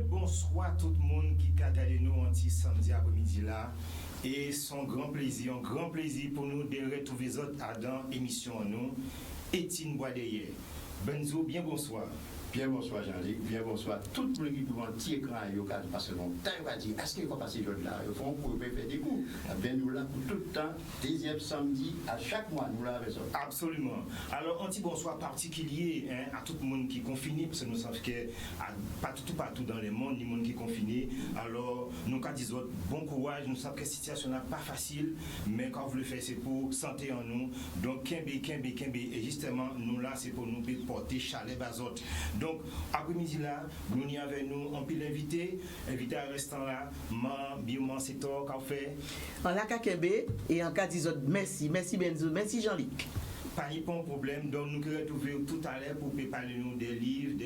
Bonsoir tout le monde qui a regardé nous un petit samedi après-midi là. Et son grand plaisir pour nous de retrouver les autres dans l'émission nous. Étienne Boisdeye. Benzo, bien bonsoir. Bien bonsoir Jean-Luc, bien bonsoir tout le monde qui devant un petit écran parce que mon temps va dire est-ce qu'il va passer l'autre là, ils font pour faire des coups. Bien nous là pour tout le temps, deuxième samedi à chaque mois nous là avec ça. Absolument. Alors un petit bonsoir particulier à tout le monde qui est confiné parce que nous savons que pas partout dans le monde ni monde qui est confiné. Alors nous quand disons bon courage, nous savons que la situation n'est pas facile, mais quand vous le faites c'est pour santé en nous. Donc Kembe et justement nous là c'est pour nous porter chalet bazot. Donc, après-midi là, nous y avec nous un peu invité à restaurant là, Bioman Setor, café. En la Kakembe et en cas d'isot, merci Benzo, merci Jean-Luc. Pas de problème, donc nous allons retrouver tout à l'heure pour parler nous des livres,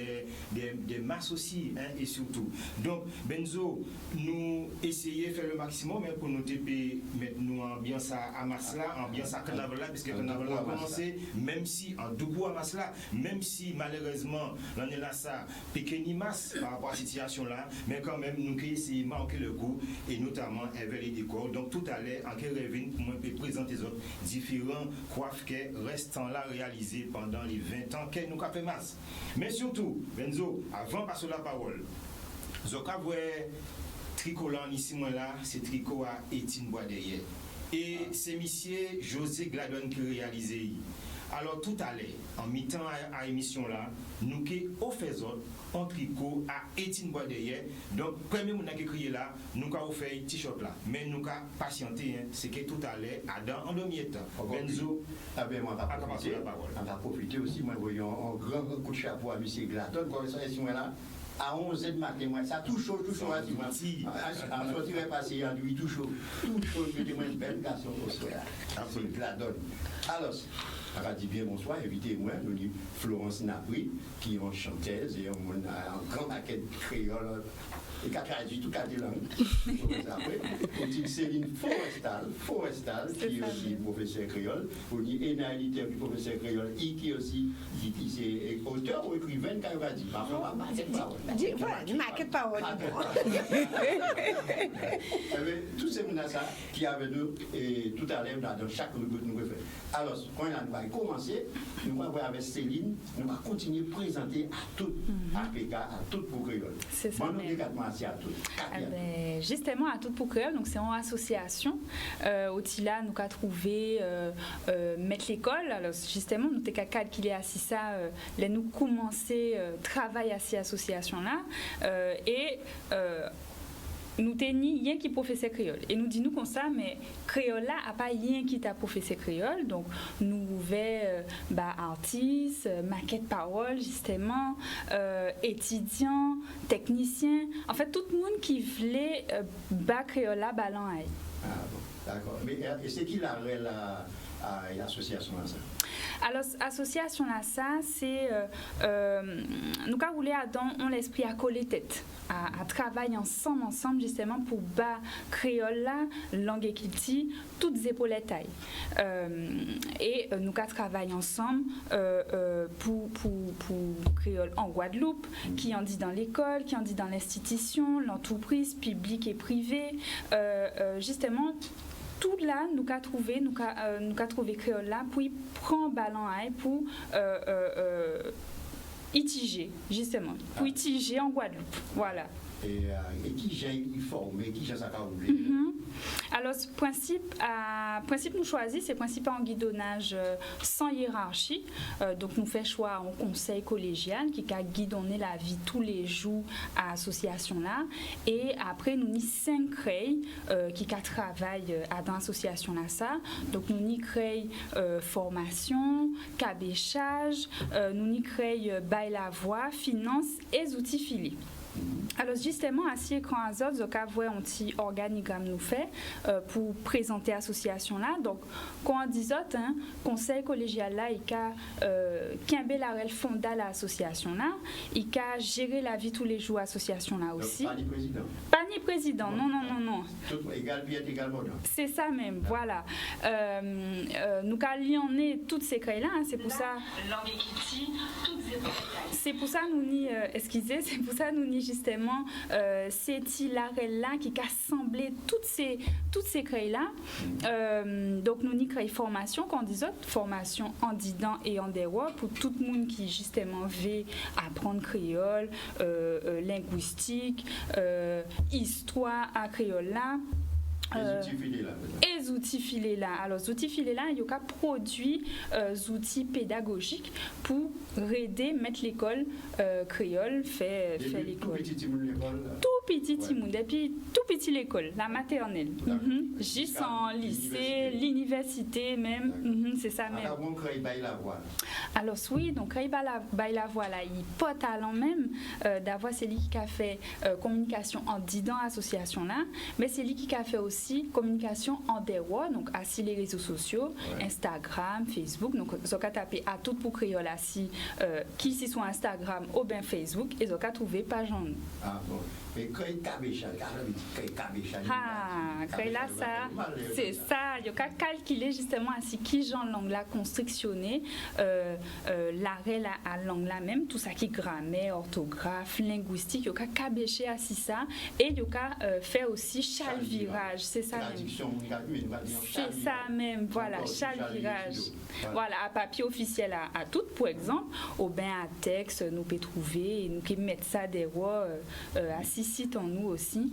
des masses aussi, et surtout. Donc, Benzo, nous essayons de faire le maximum pour nous mettre nous ambiance à masse là, ambiance à carnaval là, parce que carnaval a commencé, même si en Dougou à masse là, même si malheureusement l'année là ça péqueni masse par rapport à la situation là, mais quand même nous allons essayer de marquer le coup et notamment avec les décors. Donc tout à l'heure, en Kérevin, pour moi présenter les autres différents coiffes restant là réalisé pendant les 20 ans qu'elle nous a fait masse. Mais surtout, Benzo, avant de passer la parole, Zoka voit tricolant ici, moi là, c'est tricot à Étienne Boisdeye. Et c'est monsieur José Gladon qui réalisé. Alors tout à l'heure, en mi-temps à l'émission là, nous qui offert en tricot à Étienne Boisdeye. Donc, premier monde qui crié là, nous avons fait un t-shirt là. Mais nous avons patienté, c'est que tout à l'heure, en demi temps, Benzo, on va profiter aussi, moi, voyons un grand coup de chapeau à M. Gladon, comme ça, ici, là. À 11h du matin, moi, ça tout chaud, à sortir passer en lui, tout chaud, mettez-moi une belle garçon au soir. Absolument, Gladon. Alors, on va dire bien bonsoir, invitez-moi, nous dit Florence Napri, qui est une chanteuse et un grand maquette créole. Et qui a traduit tout cas de langue. On dit Céline Forestal, qui est aussi professeur créole. On dit Enaïlité, qui est professeur créole, qui est aussi auteur ou écrivain, qui a dit. Maquette parole. Tous ces gens qui avaient nous, et tout à l'heure, dans chaque rubrique, nous refait. Alors, quand on va commencer, nous allons voir avec Céline, nous allons continuer à présenter à tout APK, à tout pour créole. C'est ça. Justement, à tout pour créole, donc c'est en association. Là, nous avons trouvé mettre l'école. Alors, justement, nous avons calculé assis ça, nous commencer travail à ces associations-là. Nous tenons rien qui professeur créole et nous disons comme ça mais créole là a pas rien qui t'a professeur créole donc nous ouvert artistes maquette parole justement étudiants techniciens en fait tout le monde qui voulait créole là ballon aille. Ah bon d'accord mais c'est qui l'association là ça? Alors, l'association là, ça, c'est nous avons voulu dans l'esprit à coller tête, à travailler ensemble justement pour bas créole là, langue et culture, toutes les épaulettes taille. Et nous avons travaillé ensemble pour créole en Guadeloupe, qui en dit dans l'école, qui en dit dans l'institution, l'entreprise publique et privée, justement. Tout là, nous avons trouvé créole là, puis prend ballon pour itiger, justement, pour itiger en Guadeloupe. Voilà. Et qui j'ai formé, qui j'ai ça Alors, ce principe nous choisit, c'est principe en guidonnage sans hiérarchie. Donc, nous fait choix en conseil collégial qui a guidonné la vie tous les jours à l'association là. Et après, nous avons 5 créés qui travaillent dans l'association là. Ça. Donc, nous avons créé formation, cabéchage, nous avons créé bail la voix, finance et outils filés. Alors justement, à ce écran azot, nous avons un petit organigramme nous fait pour présenter l'association là. Donc, quand on dit conseil collégial là, il a Kimbé Larel fonda l'association là, il a géré la vie tous les jours l'association là aussi. Pas ni président. Pas ni président, non. Tout égal bien également. C'est ça même, voilà. Nous avons lié toutes ces créés là, c'est pour ça. C'est pour ça nous ni excusez, c'est pour ça nous ni justement c'est Larel là qui a assemblé toutes ces créés là. Donc nous ni créé formation qu'on dit formation en Didan et en Dewa pour tout le monde qui justement veut apprendre créole, linguistique, histoire à créole là. Les outils filés là. Alors, les outils filés là, il y a produit des outils pédagogiques pour aider mettre l'école créole, faire l'école. Tout petit monde, depuis tout petit l'école, la maternelle. Jusqu'en lycée, l'université même. C'est ça même. Alors, oui, donc, la voix là, il pas talent même d'avoir celui qui a fait communication en Didan association là, mais c'est lui qui a fait aussi communication en Dewa, donc assis les réseaux sociaux, Instagram, Facebook, donc ils ont tapé à tout pour créole assis qui si sont Instagram ou bien Facebook, ils ont trouvé page en nous. Ah bon. Mais quand il cabéchage, là ça, c'est ça, il y a calculer justement ainsi qui genre langue la constructionner, l'arrêt à langue là même, tout ça qui grammaire, orthographe, linguistique, il y a cabécher assis ça, et il y a fait aussi chalvirage, c'est ça même. C'est ça même, voilà, chalvirage. Voilà, à papier officiel à tout, pour exemple, ou bien à texte, nous pouvons trouver, nous pouvons mettre ça des rois assis site en nous aussi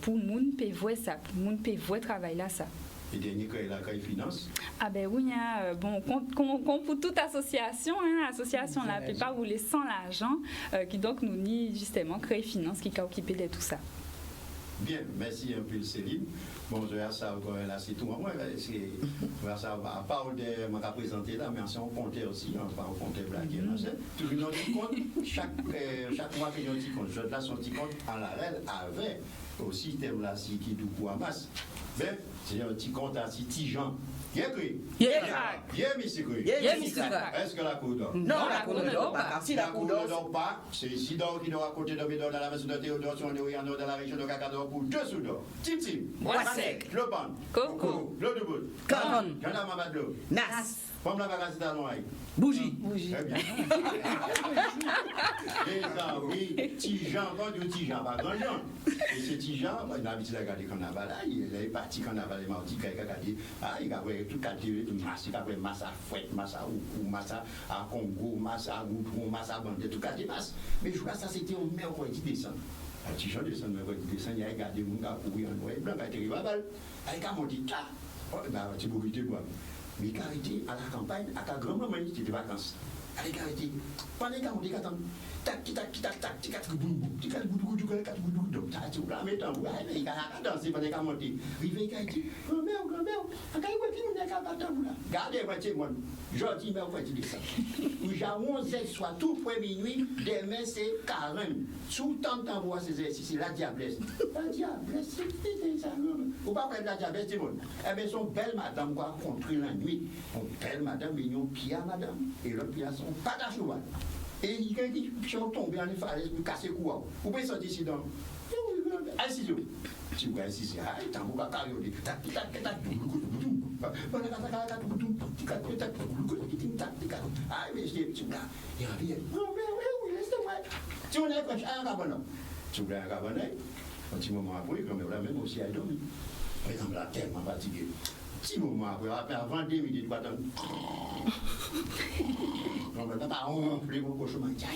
pour moun peut voir ça, pour moun peut voir travail là ça. Et dernier créé la créé finance. Ah ben oui, hein, bon, comme pour toute association, association là peut pas rouler sans l'argent, qui donc nous nie justement créé finance qui a occupé de tout ça. Bien, merci un peu Céline. Bon, je vais ça là, c'est tout. Moi, c'est ça à part de me présenter là, mais on comptait aussi, on comptait blaguer. Tout le monde compte, chaque mois que nous dit compte, je là son petit compte en l'arrêt avait aussi thème là si qui du coup à masse. Ben, c'est un petit compte à si petit gens. Bien cru. Bien monsieur cru. Est-ce que la cour d'or? Non, la cour d'or pas. Si la cour d'or pas, c'est Isidore qui doit raconter dans la maison de Théodore sur le dans la région de Cacador pour 2 sous d'or. Tim Boissec, le pan, Coco, l'eau de bout, Caron, J'en ai ma l'eau, Nas, pomme la bagage talon. Bougie. Très bien. Déjà, oui, petit Jean, quand du petit Jean, pas grand Jean. Et ce petit Jean, il a habitué à regarder carnaval, il est parti carnaval, il m'a dit qu'il a dit, il a vu tout quartier, tout masse, il a vu masse à fouette, masse à Oukou, masse à Congo, masse à Goudron, masse à Bande, tout quartier masse. Mais je crois que ça c'était au mercredi descend. Un petit Jean descend, mercredi descend, il a regardé mon gars courir en noir et blanc, il a été rival, il a monté là, c'est beaucoup de bois. Mais il a arrêté à la campagne, à la grand-maman, il était de vacances. Il a arrêté, pendant qu'il a monté, tac, tac, tac, tac, tac, tac, boum, boum, tac, boum, boum, boum, tac, boum, boum, boum, tac, boum, mais tant, il a dansé pendant qu'il a monté. Rivé, il a dit, grand-mère, il a dit, gardez, voici, moi, je dis, mais vous voyez ça. J'ai 11 soit tout pour minuit, demain c'est 40. Sous tant de temps, vous voyez, c'est la diablesse. La diablesse, c'est ça, vous pas faire la diablesse, c'est bon. Eh bien, son belle madame, va rencontrer la nuit. Son belle madame, mignon, pia, madame, et l'autre pia, son patache noir. Et il a dit, je suis tombé en falaise pour casser le cou. Vous pouvez sortir ici donc. Assisez-vous. Si vous assisez, il t'en vous carrer. Tac, tac, tac, tac, ah, mais c'est petit gars. Il revient. Oui, laissez-moi. Si on est un cabanon. Si vous voulez un cabanon, un petit moment après, comme là même aussi à dormir. Par exemple, là, tellement fatigué. petit moment après, avant 2 minutes, tu vas attendre. Non, mais pas ronfler mon cochon, mais tiens,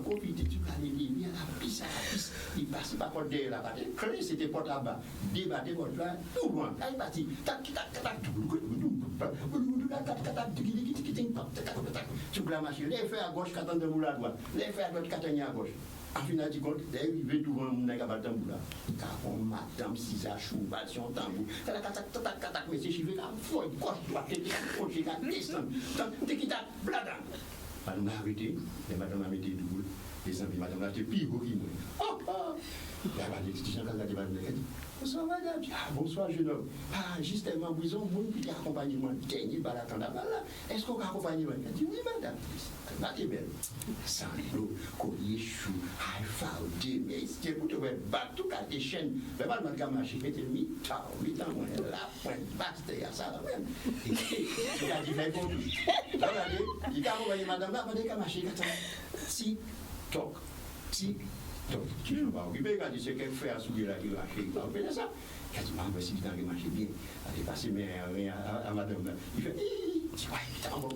profite, tu vas aller lire la piste, il passe par contre de la partie, c'était porte à bas, débattre votre là, tout loin, là il parti, sur la machine, les faire à gauche, qu'attendent de moule à droite, les faire à droite, qu'attendent à gauche. En final, tu comptes, il veut tout le monde à battre tambour là. Car on madame, si ça chou, bat son tambour. Mais c'est chivé comme folle, gauche, droite, t'es qui t'a descendre. T'es qui t'a blada. Madame m'a arrêté, et madame m'a mis des doubles. Les amis, madame l'a fait pire que moi. Oh, oh. Il a dit, si j'en ai dit, bonsoir madame. Ah, bonsoir jeune homme. Ah, justement, vous avez un bon petit accompagnement. Gagné par la candabale. Est-ce qu'on accompagne moi? Il a dit, oui madame. Elle est belle. Sans l'eau, collier chou, alpha, mais c'est pour te battre tout à tes chaînes. Le mal m'a marché, mais t'es mis, la pointe basse, t'es à ça même. Il a dit, mais bon, regardez, il a accompagné madame là, pendant qu'elle marché, si, toc, si, donc, tu ne vas pas occuper, quand tu sais qu'elle fait à souiller là, qui va marcher, il va faire ça. Il a dit, mais si tu as marché bien, elle est passée à madame là. Il fait, tu vois, il t'en va.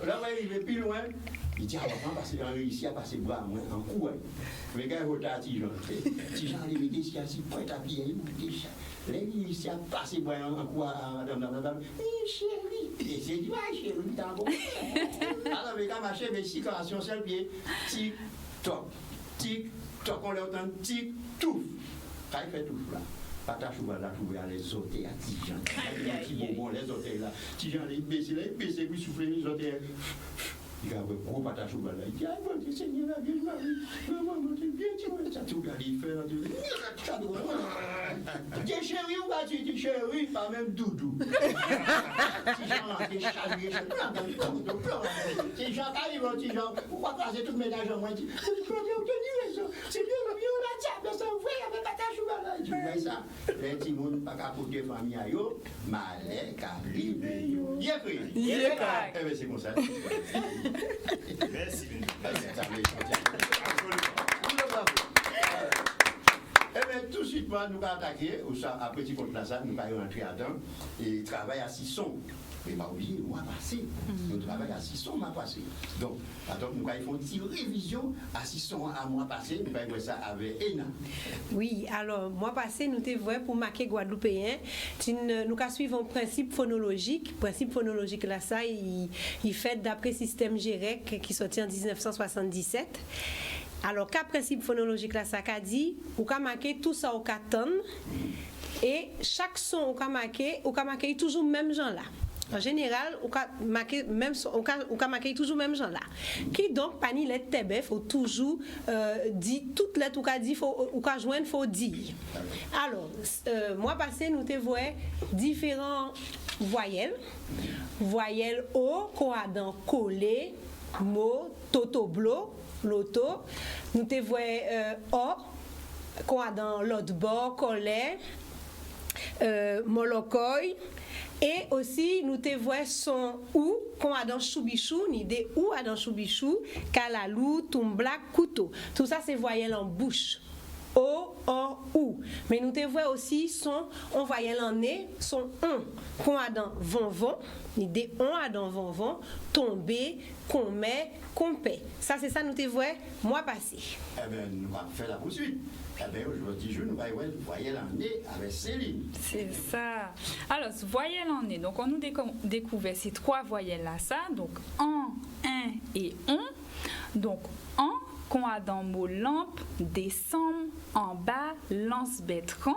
Là, il va plus loin. Il dit, on va réussir à passer bras en coup. Mais quand il va à Tijan, il me dit, si point à pied, il me dit, là, il réussit à passer bras en coup à madame. Chérie, et c'est dit, chérie, t'as bon. Alors, mais quand marcher, mais si quand on seul pied, tic, toc, on l'entend, tic, tout. Quand il fait tout là. Patache ou la trouver à les ôter à Tijan. Les bonbons, les ôter là. Tijan, il baisse, puis souffler les ôter. Il a un gros patache ou là. Il dit, ah, mon Seigneur, la Vierge Marie, maman, bien, tu vois, ça tout regarde, il fait là, tu dis, chérie, ou pas, tu dis, chérie, pas même doudou. Tijan, t'es chargé, Tijan, t'arrives, Tijan, pourquoi passer tout le ménage en moi? Tu peux bien obtenir ça. C'est bien, on a diable, ça, vous voyez, avec patache ou là. Tu vois ça? Les petits gens pas qu'à porter famille à eux, malais, caribé, y'a pris. Eh bien, c'est comme ça. Merci. Eh bien, tout de suite, nous allons attaquer, à petit compte là, nous allons rentrer à temps et travailler à 6 sons. Mais pas oublier, le mois passé, nous travaillons à 6 sons, mois passé. Donc, nous allons faire une petite révision à 6 sons à mois passé, nous allons faire ça avec Ena. Oui, alors, mois passé, nous t'es vrai pour marquer Guadeloupéen, nous allons suivre un principe phonologique. Principe phonologique là, ça, il fait d'après système GEREC qui sorti en 1977. Alors, quel principe phonologique là, ça qu'a dit, ou qu'a marqué tout ça au caton, et chaque son ou qu'a marqué toujours même genre là. En général, on a marqué toujours même genre là. Qui donc parmi les tébé, faut toujours dire toutes les tout qu'a dit, ou qu'a joindre, faut dire. Alors, mois passé, nous te voyons différents voyelles. Voyelle O, qu'on a dans collé, mot, totoblo, loto. Nous te voyons O, qu'on a dans l'autre bord, collé, molokoy. Et aussi, nous te voyons son ou, qu'on a dans choubichou, ni des ou à dans choubichou, kalalou, tumbla, couteau. Tout ça, c'est voyelle en bouche. O, O, ou. Mais nous te voyons aussi son, on voyelle en nez, son on, qu'on a dans von, ni des on à dans von, tomber, qu'on met, qu'on paie. Ça, c'est ça, nous te voyons, mois passé. Eh bien, nous allons faire la poursuite. Eh bien, aujourd'hui, nous allons voyelle en nez avec Céline. C'est ça. Alors, voyelle en nez. Donc, on nous découvert ces 3 voyelles-là, ça. Donc, en, un et on. Donc, en, qu'on a dans le mot lampe, décembre, en bas, lance-bétran.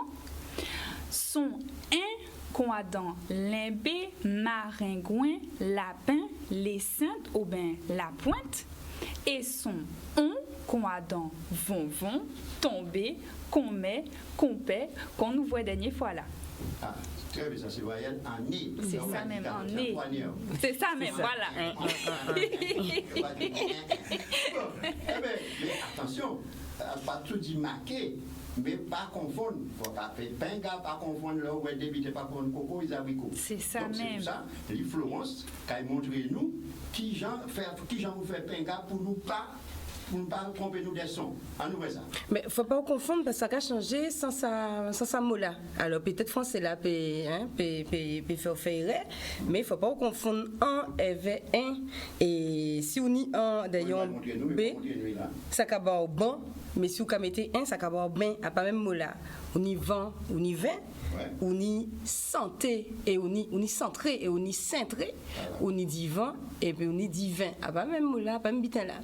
Son, un, qu'on a dans limbé, maringouin, lapin, les saintes, ou bien la pointe. Et son, on, qu'on a dans von, tomber, qu'on met, qu'on paie, qu'on nous voit dernière fois là. Ah, très bien, ça c'est voyelle en nez. C'est ça même, en nez. C'est ça même, voilà. Mais attention, pas tout dit marqué, mais pas confondre. Il ne faut pas faire pinga, pas confondre là où elle débite, pas confondre coco et abricots. C'est ça donc, même. C'est ça, les Florence, quand elle montre nous, qui j'en vous fait pinga pour nous pas pour ne pas tromper nous des sons. En nous ça. Mais faut pas confondre parce que ça a changé sans ça mot là. Alors peut-être français là peut faire mais faut pas confondre un avec un et si on y un d'ailleurs B ça acaba bon mais si on mettez un ça acaba ben à pas même mot là. On y vend, on y vin, on y santé et on y centré et on y cintré, on y divin et puis on y divin. À pas même mot là, pas même bitin là.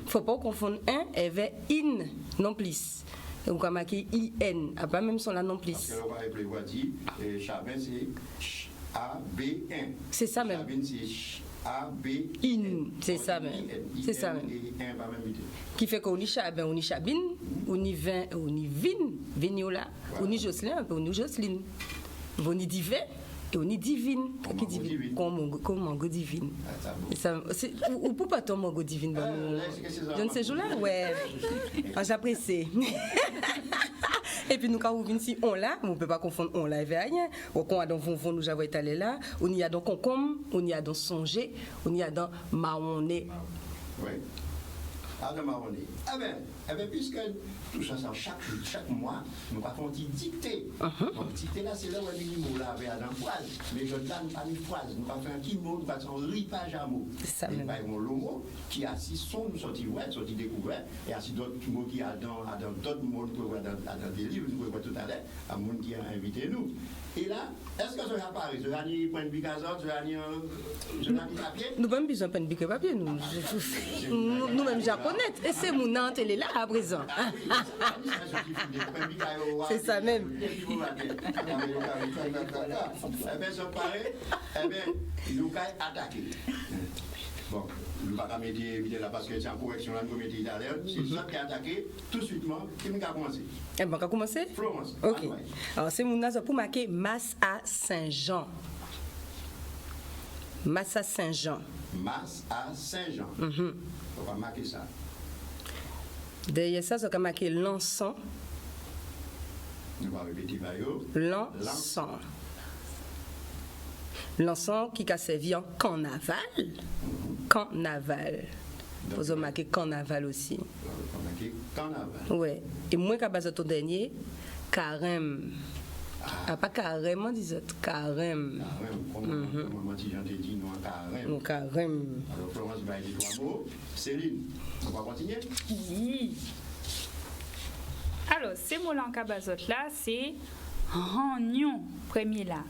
Faut pas confondre un avec in non plus. On va marquer IN, à pas même son là non plus. Parce que le prévoit dit Chabin c'est A-B-1. C'est ça même. Chabin c'est A-B-N. In, c'est ça même. C'est ça même. Qui fait qu'on y Chabin, on y Chabine, on y vin, on y vin, vignola, on y Jocelyn, on y Jocelyne. On y divin. Et on y divine, qui divine, comme mango divine. Ou pour pas ton mango divine, je ne sais pas, ouais, j'apprécie. Et puis nous quand on vient ici, on là, on peut pas confondre on là avec rien. Ou quand on a dans vont nous avons étalé là, on y a dans concombre, on y a dans songer, on y a dans marronné. Oui. Adam Marronné. Ah ben, puisque tout ça, chaque mois, nous avons une dictée. Donc, dictée là, c'est là où nous avons Adam phrase. Mais je ne donne pas une phrase. Nous avons fait un petit mot, nous avons un ripage à mots. C'est ça. Et par exemple, le mot qui a assis son, nous sortis ouais, sortis découvert, et assis d'autres mots qui a dans d'autres mots, nous pouvons voir dans des livres, nous pouvons voir tout à l'heure, à monde qui a invité nous. Et là, est-ce que ça va apparaître? Ça va aller point de bicazot, ça va aller papier? Nous n'avons pas besoin de point de bic papier, nous-mêmes japonais. Et c'est mon Nantes, elle est là à présent. C'est ça même. Eh bien, ça paraît, eh bien, nous avons attaqué. Bon, nous ne pouvons pas mettre là parce que c'est en correction, là, nous mettons tout à l'heure. C'est ça qui a attaqué tout de suite. Qui a commencé? Eh bien, on va commencer? Florence. Ok. Alors, c'est mon nazo pour marquer Masse à Saint-Jean. Masse à Saint-Jean. Masse à Saint-Jean. On va marquer ça. Derrière ça, ça va marquer l'encens. On va répéter Bayo. L'encens. L'encens qui a servi en carnaval. Carnaval. Vous avez marqué carnaval aussi. On va marquer carnaval. Oui. Et moi, quand je suis dernier, carême. Ah, pas carême, on dit carême. Carême, comme si j'en ai dit, non, carême. Carême. Alors, Florence va dire 3 mots. Céline, on va continuer? Oui. Alors, ces mots-là en cabazot là, c'est ragnon, premier là.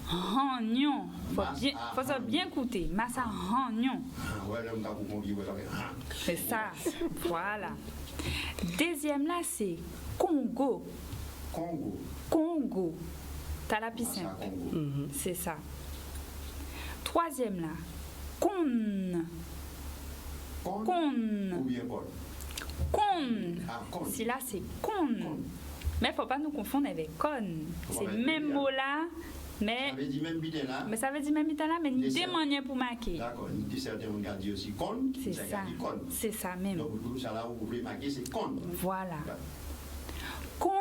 Ragnon. Faut bien écouter. Massa ragnon. C'est ça. Voilà. Deuxième là, c'est Congo. Congo. T'as la piscine. C'est ça. Troisième là, Con. Ou bien Paul. Con. Si là, c'est con. Mais il ne faut pas nous confondre avec con. C'est le même mot là. Mais ça veut dire même bidé là. Mais ça veut dire même bidé là, mais ni deux manières pour marquer. D'accord. Ni certains on garde aussi con. C'est ça. C'est ça même. Donc ça là où vous voulez marquer c'est con. Voilà. Con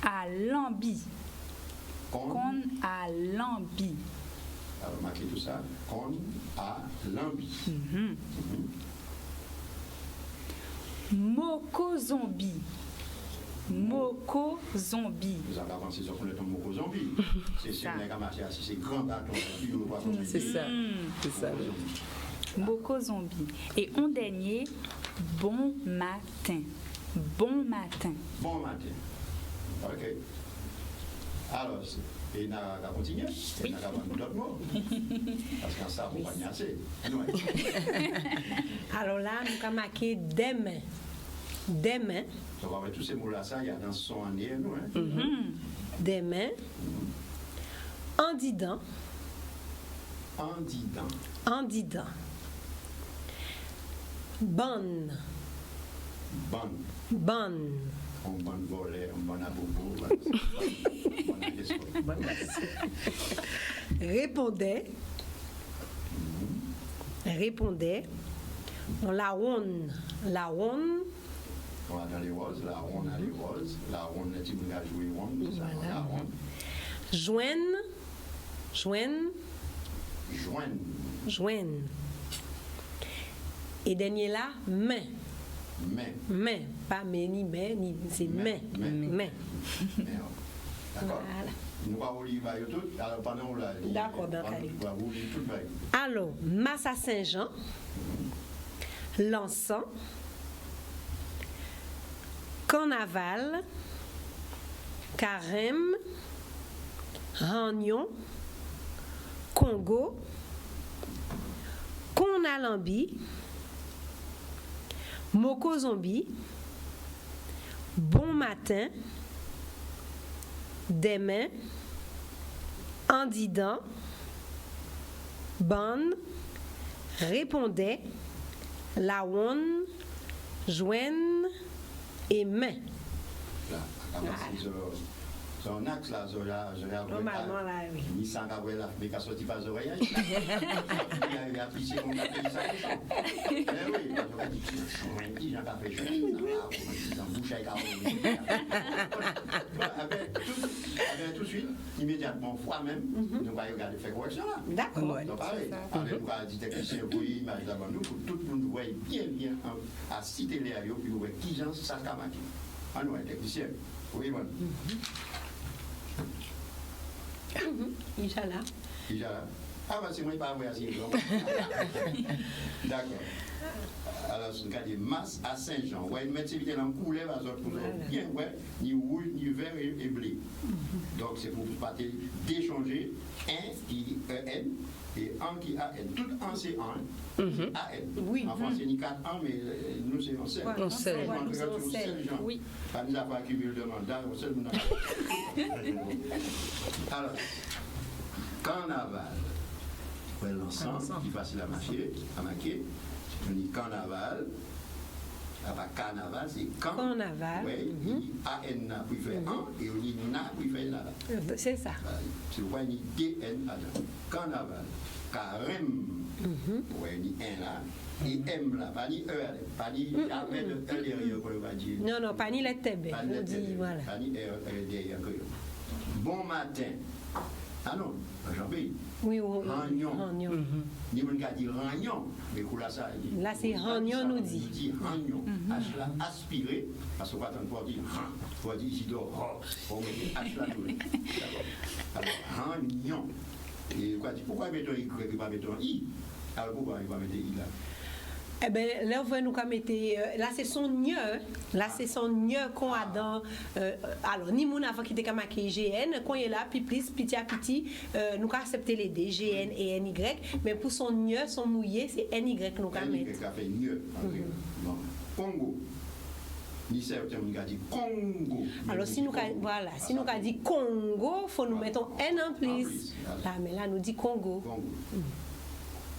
à lambi. Con à lambi. Alors marquez tout ça. Con à lambi. Moko zombie. Moko zombie. Vous avez avancé sur le temps Moko zombie. C'est sûr que les marché assis, c'est grand bâton. C'est ça. C'est ça. Moko zombie. Et en dernier, bon matin. Bon matin. Bon matin. Ok. Alors, et on va continuer. On va avoir d'autres mots. Parce qu'en ça, on va pas y assez. Alors là, nous avons marqué demain. Demain. On va voir tous ces mots-là, ça, il y a dans son année, nous. Demain. Andidant. Andidant. Andidant. Bonne. Bonne. Bonne. Un bon volet, un bon abobo. Répondait. Répondait. On la ronde. La ronde. On va dans les roses, la ronde a les roses. La ronde, tu peux jouer ronde. La ronde. Joigne. Joigne. Joigne. Joigne. Et dernier là, main. Main, pas mais ni mais, ni c'est main. Main. D'accord. Voilà. Nous allons lire tout. Alors pendant on l'a dit. D'accord, d'accord. Vous lire tout. Alors, Massa Saint-Jean, l'encens, carnaval, carême, ragnon, Congo, Konalambi, Moko Zombie, Bon Matin, Demain, Andidan, Bonne, Répondait, Lawon, Joine et Main. Là, c'est un axe là, Normalement, là, oui. Ni sans avoir la mais qu'à sortir pas oreilles. Il a affiché mon papier ça. Eh oui, j'aurais dit que j'en ai fait ça. En bouche avec tout de suite, immédiatement, fois même, nous allons regarder faire correction là. D'accord. Donc, pareil, nous allons dire technicien pour image d'abord nous, pour tout le monde voit bien à citer les aïeux, puis nous voyons qui j'en ça qu'a marqué. Ah non, technicien. Oui, bon. Inch'Allah. Ah, bah, c'est moi qui parle assez. D'accord. Alors, c'est le cas de masse à Saint-Jean. Ouais, mettre ces vidéos en couleur, pour bien, ouais, ni rouge, ni vert et blé. Donc, c'est pour partir d'échanger un qui est N et un qui a N. Tout un, c'est un. A-N. Oui. En français, ni 4 ans, mais nous, c'est en 7. On sait. Oui. Pas nous avons accumulé de mandat, on sait nous. Alors, carnaval. Ouais, l'ensemble qui est facile à marquer. On dit carnaval. Pas carnaval, c'est carnaval. Oui, A-N puis fait 1 et on dit na puis fait là. C'est ça. C'est pourquoi on dit D-N là. Carnaval. Carême. Oui, on dit 1 là. Et M là, pas ni E, pas ni avec le E derrière qu'on va dire. Non, pas ni les tébés. On dit, voilà. Pas ni E derrière. Bon matin. Ah non, Jean-Pierre. Oui, Ragnon. Ni on a dit ragnon, mais pour là ça. Là, c'est ragnon, nous dit. Nous dit ragnon. H là, aspiré, parce qu'on va attendre pour dire ran. Pour dire ici, on met H là tout. Alors, ragnon. Et pourquoi mettons Y et pas mettons I? Alors, pourquoi il va mettre I là? Eh bien, là, on va nous mettre. Là, c'est son nieu. Là, c'est son nieu qu'on a dans. Alors, ni mon avant qui était comme marqué GN, quand il est là, puis plus, petit à petit, nous avons accepté les D, GN et NY. Mais pour son nieu, son mouillé, c'est NY que nous avons NY a fait nieu. Congo. Ni certains nous a dit Congo. Alors, si nous voilà, si nous avons dit Congo, il faut nous mettre un N en plus. Là, mais là, nous dit Congo.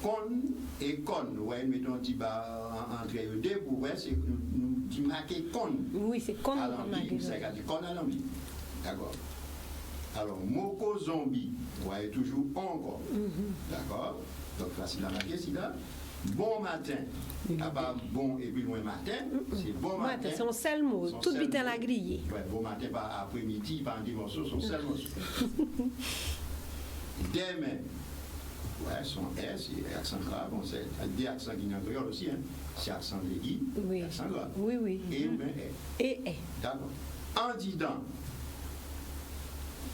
Con et con, ouais, mettons un petit bas entre eux deux pour voir, c'est nous dit marquer con. Oui, c'est con. Alors, c'est con à l'envie. D'accord. Alors, Moko Zombie, ouais, toujours encore. D'accord. Donc, facile à marquer, c'est là. Bon matin. Ah bah, bon et puis loin matin, c'est bon matin. C'est son seul mot, tout vite à la grille. Ouais, bon matin, pas après-midi, pas un dimanche, son seul mot. Demain. Ouais, son S, c'est accent grave, bon, c'est des accents qui n'ont pas aussi, hein. C'est accent aigu, oui. Accent grave. Oui, oui. Et ben, et. D'accord. En disant,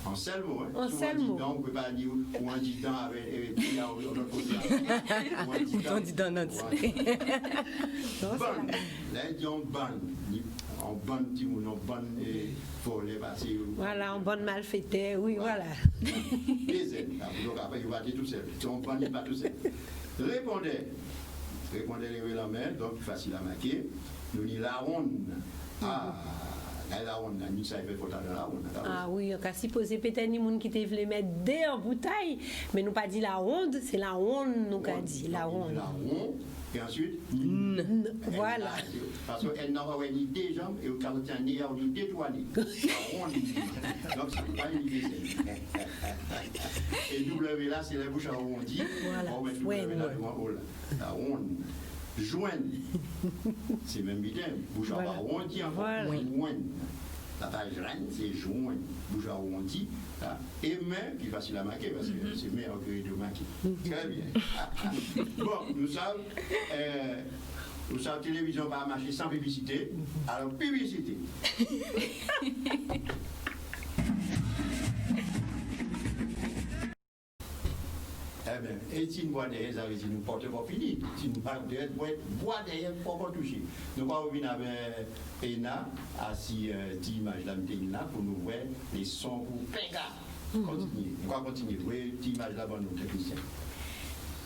en seul mot, hein. En seul mot. On ne peut pas dire ou en disant avec l'autre côté. On dit dans notre. Bonne. Là, ils disent bonne. En bonne, petit ou en bonne, pour les passer. Voilà, en bonne malfaitée, oui, voilà. Les aides. Donc après, il va dire tout seul. Si on ne prend pas tout seul. Répondez, levez la main, donc facile à marquer. Nous dit la ronde. Ah, la ronde, nous savons qu'il faut dans la ronde. Ah oui, on a supposé peut-être ni monde qui te voulait mettre des en bouteille, mais nous pas dit la ronde, c'est la ronde, nous a dit la ronde. La ronde, et ensuite, voilà. Parce qu'elle n'a pas ni des jambes et au cas où il y a ni des doigts. La ronde. Donc, c'est pas une idée. Et W là, c'est la bouche arrondie. Voilà. On met W là devant O là. La ronde. Joindre. C'est même bien. Bouche arrondie encore. Joindre. La page joindre, c'est joindre. Bouche arrondie. Et main, qui est facile à marquer parce que c'est meilleur que de marquer. Très bien. Bon, nous sommes Ou ça, la télévision va marcher sans publicité. Alors, publicité. Eh bien, et si nous voyons derrière, ça veut dire que nous ne portons pas fini. Si nous voyons derrière, il ne faut pas toucher. Nous allons venir avec Ena, assis l'image là, pour nous voir les sons pour Péga. Continuez. On va continuer. Oui, l'image là, nous, techniciens.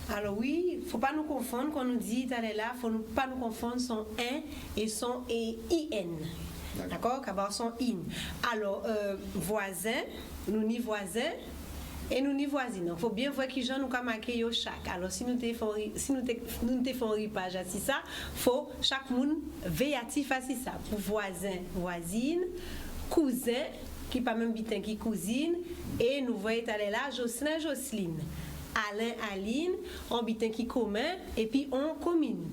Alors oui, il ne faut pas nous confondre quand on nous dit là, il ne faut pas nous confondre son in et son IN. D'accord? Car son in. Alors, voisin, nous ni voisin. Et nous ni voisins. Il faut bien voir qui gens nous marqué chaque. Alors si nous te font ripage à ça, faut chaque monde véatif à ça. Pour voisin, voisine, cousin, qui pas même bitin qui cousine, et nous voyons aller là Jocelyn, Jocelyne. Alain, Aline, on bitin qui commun, et puis on commune.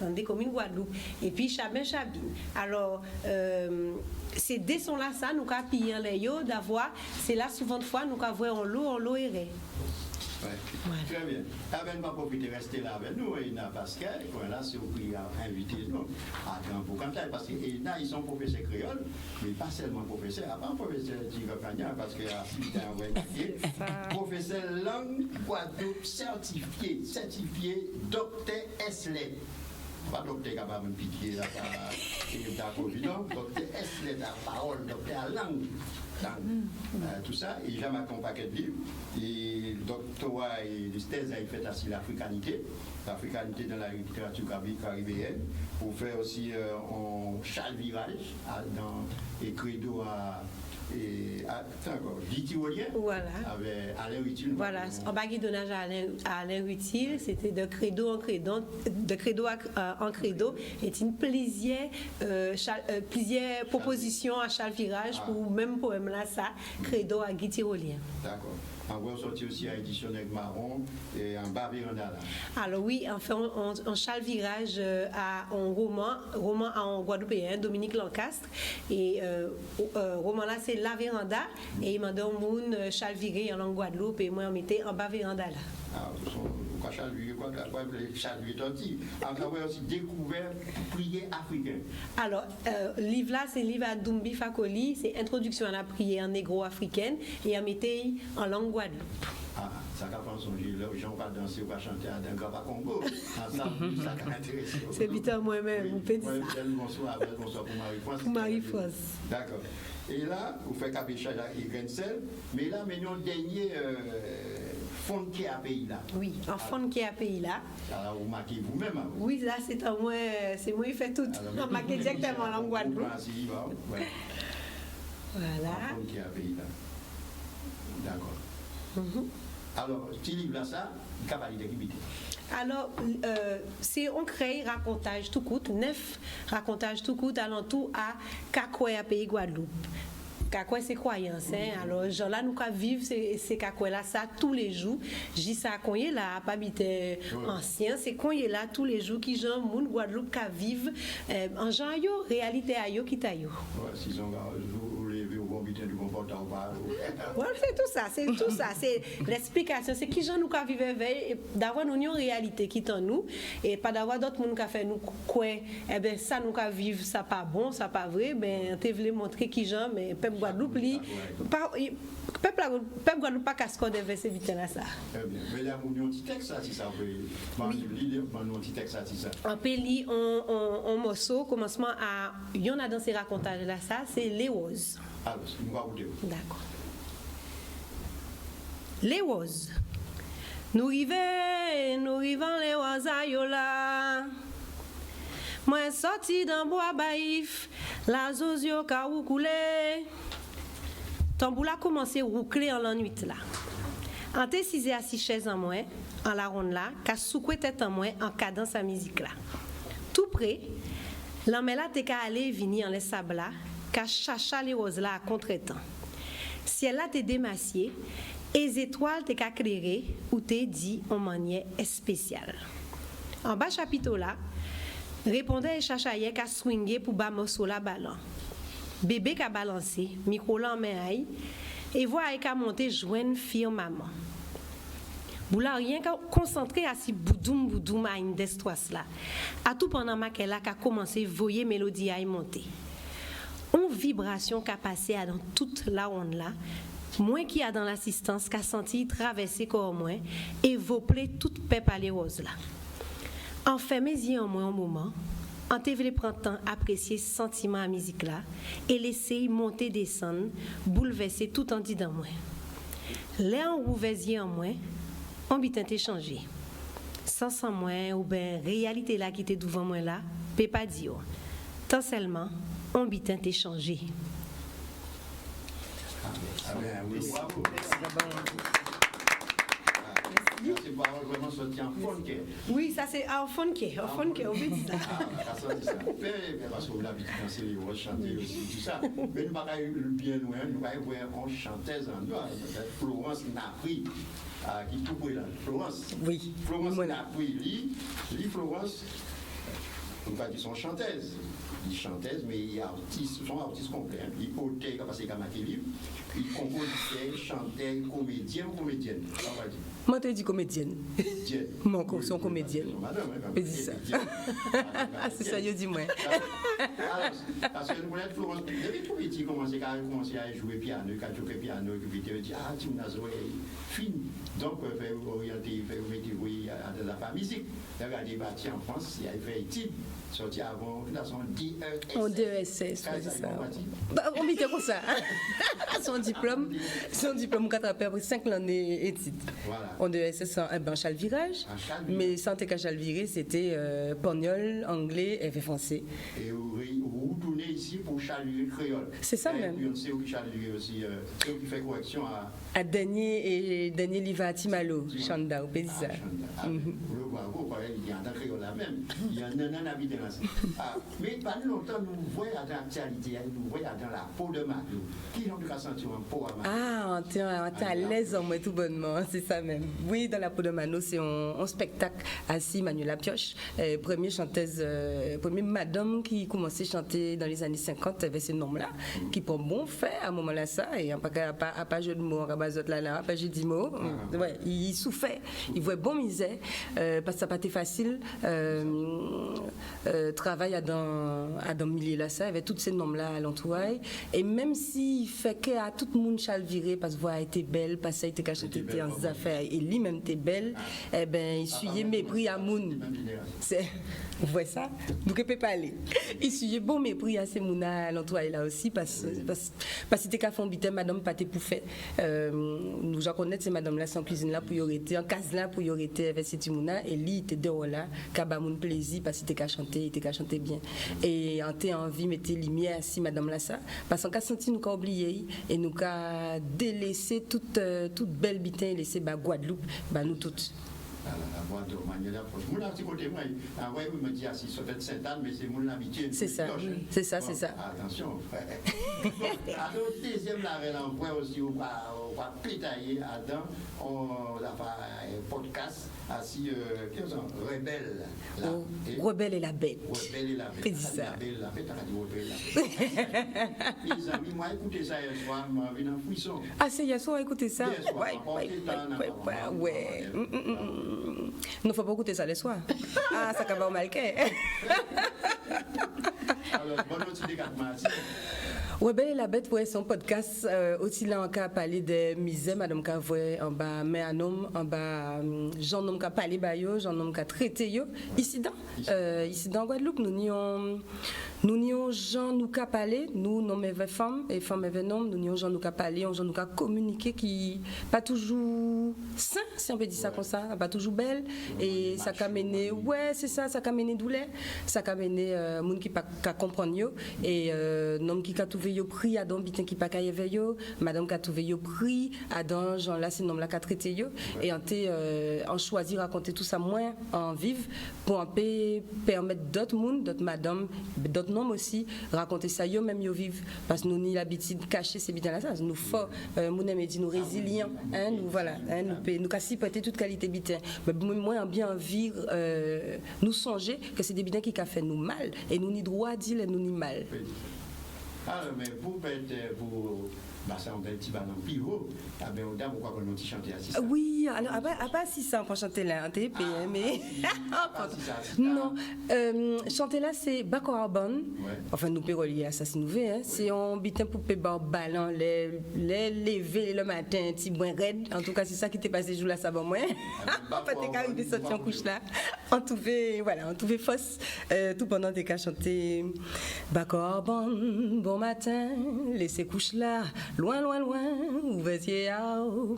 Dans des communes Guadeloupe. Et puis Chabin, Chabine. Alors, ces deux sont là, ça, nous avons pillé les yo d'avoir, c'est là souvent de fois, nous avons en l'eau et ré. Ouais. Très bien. Avec ma profiter de rester là avec nous, et Pascal, là, c'est au prix à inviter nous à Grand Boucantal, parce que ils sont professeurs créoles, mais pas seulement professeurs, avant professeur Tigre-Cagnan, parce qu'il y a un vrai métier, professeur langue Guadeloupe certifié docteur Eslet. Pas docteur capable de piquer la providence, docteur Eslet, la parole, docteur langue. Tout ça, et j'ai un paquet de livres, et doctorat et les thèses a fait aussi l'africanité dans la littérature caribéenne, pour faire aussi un chalvirage dans les credos voilà. Avec Alain Rutil. Voilà, en baguidonnage à Alain Rutil, c'était de credo en credo, et une plaisir proposition à chalvirage pour même poème là, ça, credo à Guy Tyrolien. D'accord. On va sortir aussi à édition avec Marron et un bas véranda là. Alors oui, on fait un chalvirage à un roman en guadeloupéen, Dominique Lancastre. Et roman là, c'est La Véranda. Et il m'a donné un monde chalviré en langue Guadeloupe. Et moi, on mettait en bas véranda là. Ah, pourquoi chalvirer, quoi chalvirer tanti. On a aussi découvert prière africaine. Alors, livre là, c'est livre à Doumbi Fakoli. C'est Introduction à la prière négro-africaine. Et on mettait en langue Guadeloupe. Ah, ça va faire songer, les gens vont danser ou vont chanter à un grand Congo. Ensemble, ça va intéresser. C'est vite à moi-même, vous pouvez dire ça. Bonsoir pour Marie-France. Pour Marie-France. D'accord. Et là, vous faites capichage et Grensel, mais là, maintenant, le dernier fond qui est à pays là. Oui, un fond qui est à pays là. Alors, vous marquez vous-même. Hein? Oui, là, c'est moi qui fais tout. On marque directement en langue Guadeloupe. Voilà. Un fond qui est à pays là. D'accord. Alors, ce livre-là, ça, il a validé qui. Alors, on crée racontage tout court, 9 racontages tout court alentour à Kakoué à pays Guadeloupe. Kakoué, c'est croyance. Alors, gens là, nous vivons ces Kakoué-là, ça, tous les jours. J'ai ça à Cogné, là, pas habiter ancien, c'est Cogné, là, tous les jours, qui gens, moun Guadeloupe, qui vivent en gens, réalité à yo, qui ta yo. Ouais, si ils ont levé au bon butin du comportement, voilà, c'est tout ça, c'est l'explication, c'est qui gens nous qui vivent veille, d'avoir une réalité qui est en nous, et pas d'avoir d'autres monde qui fait nous quoi, eh ben ça nous qui vivre, ça pas bon, ça pas vrai, ben tu voulais montrer qui gens, mais peuple Guadeloupe li peuple Guadeloupe pas cascade de verser vite là ça. Eh bien, mais là on un petit texte ça si ça veut lire un petit texte ça si ça. On peut lire on morceau commencement à y en a dans ces racontages là ça, c'est les roses. Alors, nous va écouter. D'accord. Les roses. Nous rivons les roses à yola. Moi sorti dans bois baïf, la zozio ka roucoulé. Tamboula commencé roucler en la nuit là. En te cisé à 6 chaises en moins, en la ronde là, ka soukoué tête en moins en cadence sa musique là. Tout près, l'emmela te ka aller vini en les sable là, ka chacha les roses là à contre-temps. Ciel là te démacié, et les étoiles te ka clairé ou te dit en manière spéciale. En bas chapitre là, répondait et chachaillait qu'à swinguer pour bas morceau la ballon. Bébé qu'a balancé, micro là en main et voit qu'à monter joindre fille maman. Boula rien qu'à concentrer à si boudoum à une d'estroise là. À tout pendant Makela qu'a commencé voyer mélodie à y monter. Une vibration qu'a passé dans toute la onde là. Moi qui a dans l'assistance qu'a senti traverser corps moi et vopler toute paix par les roses là. En fait mes yeux en moi un moment. En te vle prendre temps apprécier ce sentiment à musique là et laisser monter descendre bouleverser tout en dit dans moi. Là en rouvesier en moi on bitin t'est changé. Sans moi ou ben réalité là qui était devant moi là, peut pas dire. Tant seulement on bitin t'est changé. Oui, bravo. C'est pas vraiment sorti en funk. Oui, ça c'est en funk, on peut dire ça. Mais parce que vous l'avez dit, c'est les chanter aussi, tout ça. Mais nous ne pouvons pas bien loin, nous ne pouvons pas voir une chanteuse en nous. Florence Napri, qui tout pour là. Florence. Oui. Florence Napri, Florence, on va dire son chanteuse. Il chanteuse, mais il y a artiste, son artiste complet. Il auteur, parce qu'il a marqué livre. Il compositeur, chanteur, comédienne. Moi, tu dis comédienne. Mon cours, sont comédienne. Je dis ça. C'est ça, je dis moi. Parce que nous connaissons Florence, depuis tout petit, commencé à jouer piano, quand tu fais piano, tu dis, ah, tu m'as joué fine. Donc, faire orienter, faire mettre dans la musique. Regardez, bâti en France, il a fait études, sorti avant, dans son DESS. En DESS, c'est ça. On dit comme ça. Son diplôme, quand tu as après 5 ans d'études. Voilà. En DESS, en chalvirage. Mais sans te chalvirer, c'était porgnol, anglais et français. Et vous tournez ici pour chalvirer créole. C'est ça même. Et puis on sait où chalvirer aussi, ceux qui fait correction à Daniel Livati Malo, Chanda, au pays ça. Le bravo, il y a un créole là même. Il y a un habité là. Mais pas longtemps, nous voyons dans l'actualité, nous voyons dans la peau de Mado. Qui ont dû sentir un pot à Mado? Ah, on est à l'aise en moi tout bonnement, c'est ça même. Oui, dans la peau de Mano, c'est un spectacle assis Manuela Pioche, première chanteuse, première madame qui commençait à chanter dans les années 50 avec ce nom-là, qui prend bon fait à un moment là ça, et à pas jeu de mots, à pas là, pas jeu de mots. Ouais, il souffrait, il voit bon misère, parce que ça n'a pas été facile, travail à dans milieu là ça, avec tous ces noms-là à l'entourage, et même s'il fait que à tout le monde chalvirer parce que voix était belle, parce que ça a été caché en affaires, et lui même était belle, eh ben il suyait mépris à moun. C'est vous voyez ça, vous ne pouvez pas aller. Il suyait bon mépris à ces mouna à l'entourage là aussi parce que c'était qu'à fond bité madame pas pour faire. Nous j'en connais ces madame là sans cuisine là pour y arrêter en case là pour y arrêter avec ces mouna et lui était dehors là qu'à ba moun plaisir parce que c'était qu'à chanter bien et en t'ai envie mettre lumière si madame là ça parce qu'on a senti nous qu'a oublié et nous qu'a délaissé toute belle bitin laissé ba Guadeloupe ba nous toutes. C'est ça, c'est ça, c'est ça. Attention. Alors, deuxième l'envoi aussi, on va pétailler Adam, on a fait un podcast assis, Rebelle. Rebelle et la bête. Rebelle et la bête. C'est ça. La bête, on a dit Rebelle et la bête. Les amis, moi, écoutez ça hier soir, moi, je suis en fouisson. Ah, c'est hier soir, écoutez ça? Ouais. Non, faut pas écouter ça les soirs. Ah, ça va mal que. Alors, bonne note de 4 mars. Rebelle et la bête, ouais, son podcast aussi là on a parlé de misère, madame ka voit en bas mais un homme en bas Jean homme ka parler ba yo, Jean homme ka traiter yo ici dans Guadeloupe nous nions gens nous ka parler, nous nomme femmes et femmes et noms, nous nions gens nous ka parler, gens nous ka communiquer qui pas toujours sain si on peut dire ça comme ça, pas toujours belle et ça ka mener ouais, c'est ça ka mener douleur, ça ka mener monde qui pas comprendre yo et nom qui ka trouver yo prix à don bitin qui pas ka yever yo, madame ka trouver yo prix à don gens là c'est nom là ka traiter yo et en choisir raconter tout ça moins en vivre pour un peu permettre d'autres monde, d'autres madame, d'autres noms aussi raconter ça yo même yo vivre parce que nous ni l'habitude cacher ces bitins là ça nous fort mon aime dit nous résilients hein nous voilà hein nous ka supporter toute qualité bitin mais moi bien vivre nous songer que c'est des bitins qui ka fait nous mal et nous ni droit dire nous ni mal. Alors mais pour ça on a un petit ballon pivot. Ah ben, on a pourquoi on a chanté à 6. Oui, alors, à pas 600 pour chanter là, en TP, mais. Non, chanter là, c'est Bako Arbonne. Enfin, nous pouvons relier à ça si nous voulons. Hein. C'est on bitin pour pébar ballon, les lever le matin, petit boin raide. En tout cas, c'est ça qui t'est passé jour là, ça va moins. En fait, t'es quand même sorti en couche là. On trouvait, voilà, on trouvait fausse. Tout pendant t'es qu'à chanter Bako Arbonne, bon matin, laissez couche là, loin, loin, loin, ouvrez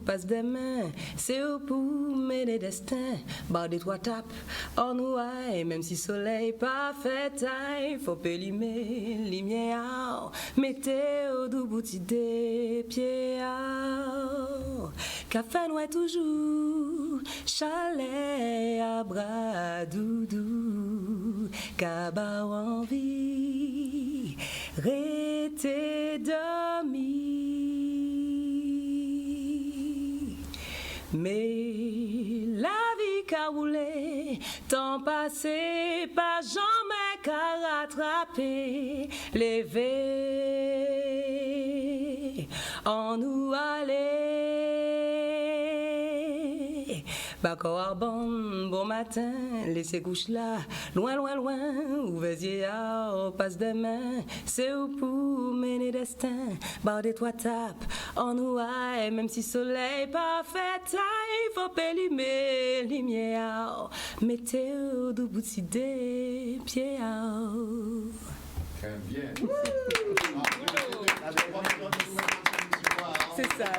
passe des mains, c'est au pour mes destins, barre des trois tapes, en nous, et même si soleil pas fait taille, faut pélimer, lumière, mettez au doux bouti des pieds, café noir toujours, chalet à bras doudou, cabas envie, rester dormi. Mais la vie qu'a roulé, temps passé, pas jamais qu'à rattraper, lever, en nous aller. Bako Arbonne, bon matin, laissez couche là, loin, loin, loin, ouvrez au passe des mains, c'est où pour mener destin, barre des trois tapes, en nous et même si soleil pas fait taille, faut pélimer, lumière, mettez au doux bout des pieds. Très bien. C'est ça.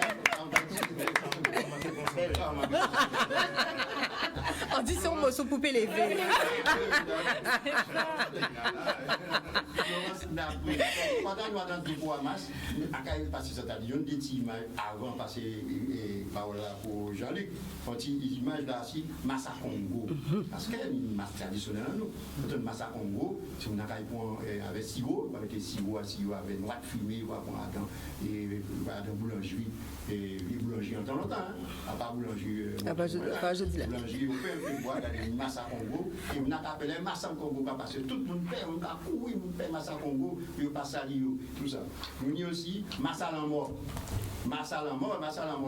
On dit son mot, son poupée levée. Pendant nous attendons pour Hamas, à passer cette année, une petite image avant passer par là pour Jean-Luc, une petite image là aussi, Massa Congo. Parce qu'il y a une masse traditionnelle à nous. Quand on Massa Congo, si on a avec Sigo, avec Sigo avec noix de fumée, et dans boulangerie, et boulangerie en temps longtemps, à part boulangerie. Je dis là. Boulangerie, on peut voir une Massa Congo, et on a appelé Massa Congo parce que tout le monde fait, on a couru, on fait Massa Congo, puis on passe à Lio, tout ça. Nous avons aussi Massa Lamor. Massa Lamor,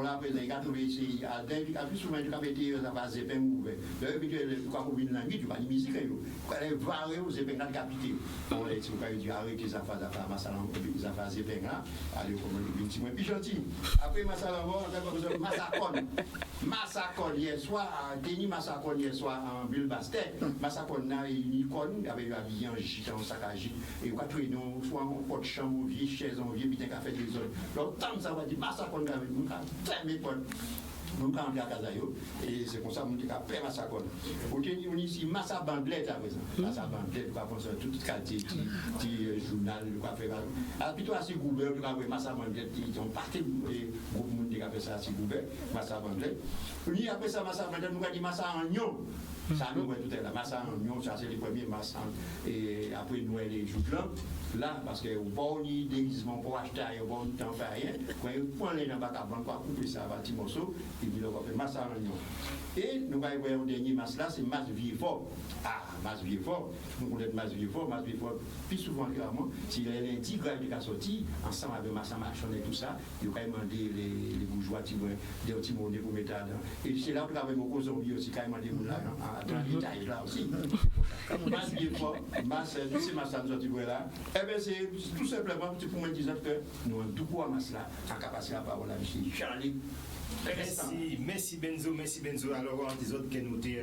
là, il y a trouvé ici, il y a plus souvent, il y a été à Zépin ouvert. D'ailleurs, quand on vient de la nuit, tu vas dire musique, il y a varé aux Zépin là, capité. On a dit, il y a arrêté ça, Massa Lamor, ça fait Zépin là, allez, comme on dit, un petit gentil. Après Massa Lamor, on a besoin de Massacon. Massacon hier soir, Denis Massacon hier soir en Ville Bastet. Massacon a une icône, avec habillé en gîte, en sac à gîte. Et on va trouver soit en pot de chambre, vieille chaise, en vieux, puis un café des autres. Donc, tant ça va dire, Massacon, on a très mes potes. Nous avons un Kazayo, et c'est comme ça que nous avons fait Massacon. On a ici Massa Bandelette à présent. Massa Bandelette, nous avons fait toute qualité, petit journal, nous avons fait. Alors, plutôt à Sigoubert, nous avons fait Massa Bandelette, ils ont parti, et beaucoup de monde a fait ça à Sigoubert, Massa Bandelette. Puis après ça, Massa Bandelette, nous avons dit Massa Agnon. Ça, nous avons tout à l'heure. Massa Agnon, ça c'est les premiers Massa. Et après, nous avons les jours blancs. Là, parce que vous n'avez pas déguisement pour acheter, vous n'avez pas de temps pour rien. Quand vous prenez les bacs à blanc, vous coupez ça à petits morceaux, et puis vous faites masse à l'oignon. Et nous voyons un dernier masse là, c'est masse vieux fort. Ah, masse vieux fort. Nous connaissons masse vieux fort, plus souvent clairement, s'il y a un petit grade qui a sorti, ensemble avec masse à marchand et tout ça, il va demander les bourgeois des petits monnaies pour mettre là-dedans. Et c'est là que nous avons beaucoup zombies aussi, quand même, des boules là, dans l'étage là aussi. Masse vieux fort, masse, c'est masse à sortir là. Eh bien, c'est tout simplement pour me dire que nous avons tout pour masse là, en capacité à parole à M. Charlie. Merci Benzo. Alors, des autres qui noté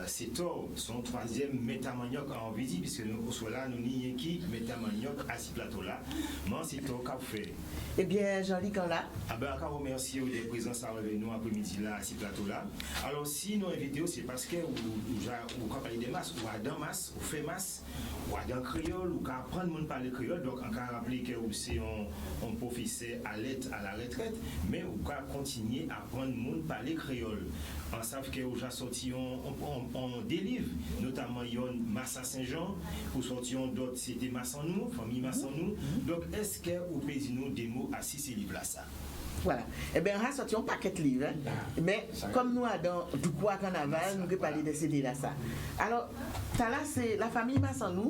c'est tort, son troisième métamanioc en visite, puisque nous, au là, nous n'y qui métamanioc à ce plateau-là. Moi, c'est tort qu'a fait. Eh bien, Jean-Luc, en là. Ah ben, encore remercier des présences avec nous après-midi là, à ce plateau-là. Alors, si nous invitons, c'est parce que vous parlez des masses, ou à dans masse, ou fait masse, ou à dans créole, ou qu'à apprendre le monde parler créole, donc on peut rappeler que c'est un professeur à l'aide à la retraite, mais on peut continuer à apprendre le monde parler créole. On sait que vous avez sorti on délivre, notamment Yon Massa Saint-Jean, pour sortir d'autres, c'était Massanou, famille Massanou. Donc, est-ce que vous pouvez nous des mots à ces livres-là, ça? Voilà. Eh bien, on a sorti un paquet de livres. Hein? Mais comme nous, dans du quoi carnaval, nous pouvons parler de ces livres-là, ça. Alors, là, c'est la famille Massanou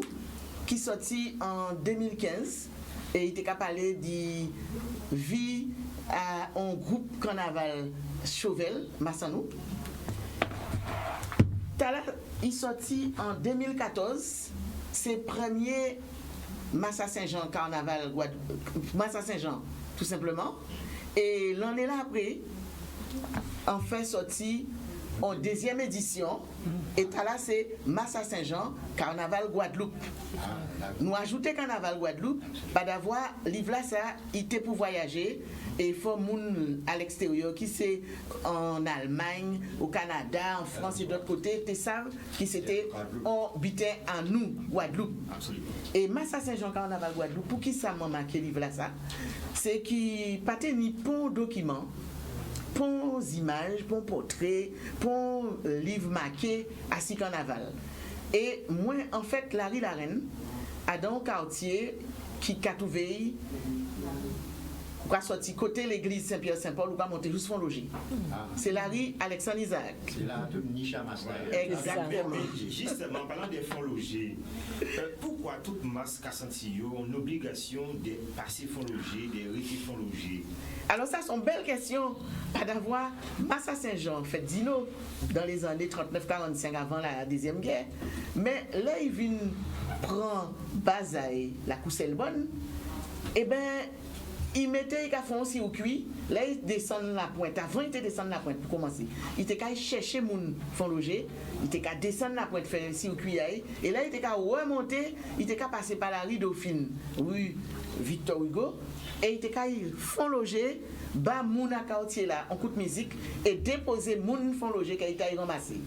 qui sortit en 2015. et il était qu'à parler de vie à un groupe carnaval Chauvel, Massanou. Il sorti en 2014, c'est premier Massa Saint-Jean carnaval, Massa Saint-Jean tout simplement. Et l'année là après, en fait sorti en deuxième édition, et là c'est Massa Saint-Jean carnaval Guadeloupe. Nous ajoutons carnaval Guadeloupe, pas d'avoir livre là ça, il était pour voyager. Et il faut moun à l'extérieur qui c'est en Allemagne, au Canada, en France et d'autres côtés, tu sais qui c'était on habitait en nous Guadeloupe. Absolument. Et Massa Saint-Jean carnaval Guadeloupe pour qui ça m'a marqué livre là ça, c'est qui pas ni pour document, pour images, pour portrait, pour livre marqué à si carnaval. Et moi en fait la Reine a dans un quartier qui Catouveille on va sortir côté l'église Saint-Pierre-Saint-Paul, on va monter juste fond logis. C'est la rue Alexandre Isaac. C'est là tout Nisha Masla. Exactement. Justement, en parlant des fonds logés, pourquoi toute masse Cassantillon ont l'obligation de passer fonds logés, de retirer fonds logés? Alors ça, c'est une belle question. Pas d'avoir Massa Saint-Jean fait dino dans les années 39-45 avant la Deuxième Guerre. Mais là, il vient prendre Bazaï, la Cousselbonne, et bien, il mettait les fond aussi au cuit, là il descend la pointe. Avant il était descendre la pointe pour commencer. Il était qu'à chercher mon fond loger, il était qu'à descendre la pointe faire ici au cuit et là il était qu'à remonter, il était qu'à passer par la rue Dauphine, rue Victor Hugo et il était qu'à fond loger bas moun à quartier là en coup de musique et déposer mon fond loger qui a été ramassé.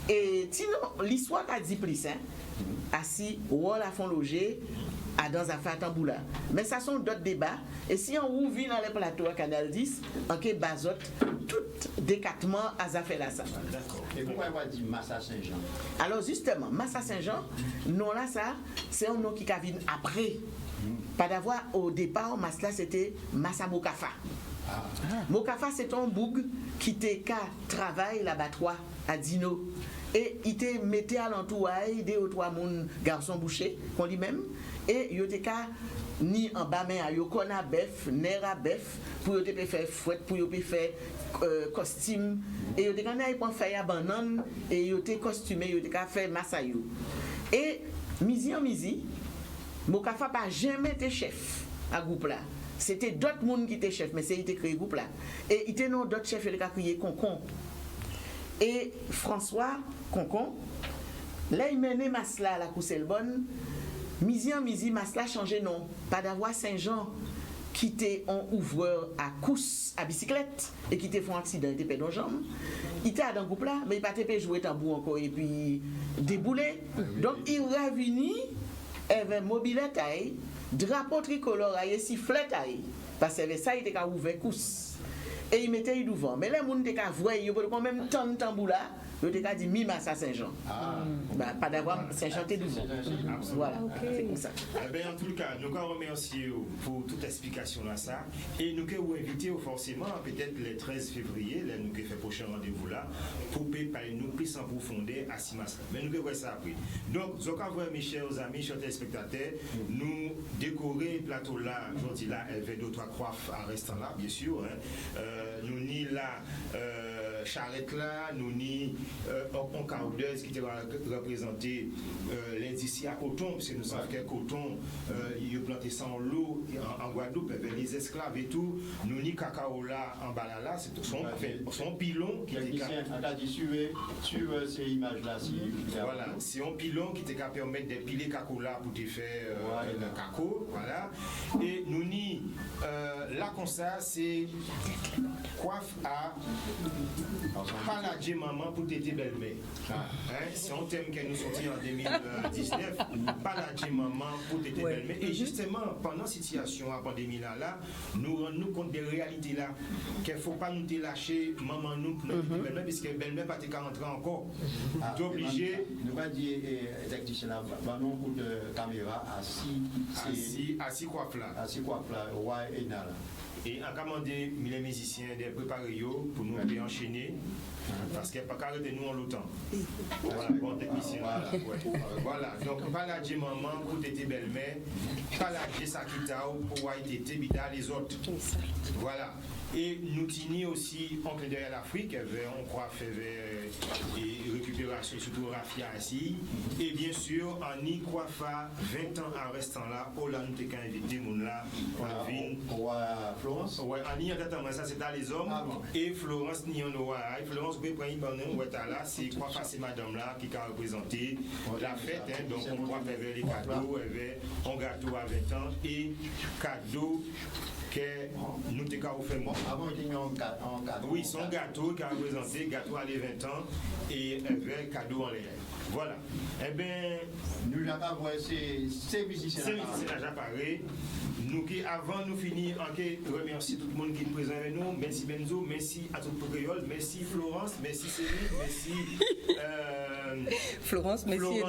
Et sinon l'histoire qu'a dit plus hein. Assis ou la fond loger à dans affaire tamboula. Mais ça sont d'autres débats. Et si on ouvre dans les plateaux à Canal 10, en que bazote, tout décatement à affaire là ça. D'accord. Et pourquoi on va dire Massa Saint-Jean? Alors justement, Massa Saint-Jean, non là ça, c'est un nom qui vient après. Pas d'avoir au départ, Massa c'était Massa Mokafa. Mokafa c'est un boug qui était qu'à travail l'abattoir à Dino. Et il te mettait à l'entourage des ou trois moun garçons bouchés qu'on lui même et il était qu'à ni en bas main yo kona bœuf nera bœuf pour yo te faire fouette pour yo faire costume et yo te quand il prend faire banane et yo te costumé yo te qu'à faire massayo et midi en midi Mokafa pas jamais été chef à groupe là. C'était d'autres monde qui étaient chef mais c'est il était créé groupe là et il était non d'autres chefs il a crié concon. Et François Concon, là il menait Masla à la Cousselbonne, midi en midi, Masla changé nom, pas d'avoir Saint-Jean qui était un ouvreur à course à bicyclette et qui était fait un accident, il était pédé en jambe. Il était dans le groupe là, mais il n'a pas jouer tambour encore et puis déboulé. Donc il est revenu avec mobilette, drapeau tricolore, sifflet, parce que ça il était qu'à ouvrir course. Et il mettait devant. Mais les gens qui voyaient, ils ne même tant de tambour là, ils ont dit Mima Saint-Jean. Pas d'avoir Saint-Jean devant. Voilà, c'est comme ça. En tout cas, nous vous remercions pour toute explication là ça. Et nous vous invitons forcément, peut-être le 13 février, là, nous faisons prochain rendez-vous là, pour parler nous plus en profondeur à Simas. Mais nous verrons ça après. Donc, je vous mes chers amis, chers téléspectateurs, nous décorer le plateau là, aujourd'hui là, avec d'autres coiffes à restant là, bien sûr. Nous ni la charrette là, nous ni en cardeuse qui était représenté l'indice à coton, parce que nous savons que coton, il a planté ça en l'eau en Guadeloupe, avec les esclaves et tout. Nous ni cacao là en bas là, c'est son pilon qui était suivre ces images là. Voilà, c'est un pilon qui était capable de permettre de piler cacao là pour te faire le cacao, voilà. Et nous ni là comme ça, c'est coiffe à palager maman pour t'aider belle-mère. C'est un thème que nous sortis en 2019, palager maman pour t'aider belle-mère. Et justement, pendant la situation à la pandémie là, nous rendons compte des réalités là, qu'il ne faut pas nous lâcher maman nous pour notre belle-mère, parce que belle-mère pas te rentrer encore. Tu es obligé. Nous pas dire technicien là, non coup de caméra assis coiffe là, ouais et là. Et en commander les musiciens de préparer pour nous enchaîner gagner. Parce qu'elle n'a pas arrêté nous en l'OTAN. Voilà, bon technicien. Voilà, donc pas la maman pour t'aider belle-mère, pas la Sakita pour t'aider bida les autres. Voilà. Et nous tenons aussi en plein derrière l'Afrique, on croit faire et récupération, surtout Rafia ici. Et bien sûr, en y croit faire 20 ans en restant là, on a invité mon là, on vient. Florence? Ouais, en y attendant, ça c'est dans les hommes. Et Florence n'y en a. Florence, vous pouvez prendre une là, c'est quoi faire ces madame là qui a représenté la fête. Donc on croit faire les cadeaux, un gâteau à 20 ans et cadeau que nous t'avons fait. Avant, il y a un gâteau. Oui, son gâteau qui a représenté, gâteau à les 20 ans et un cadeau en l'air. Voilà. Eh bien, nous l'avons vu, c'est musiciens. C'est musiciens déjà parlé. Nous qui, avant nous finir, on remercie tout le monde qui est présent avec nous. Merci Benzo, merci à tout le créole, merci Florence, merci Céline, merci Florence, merci.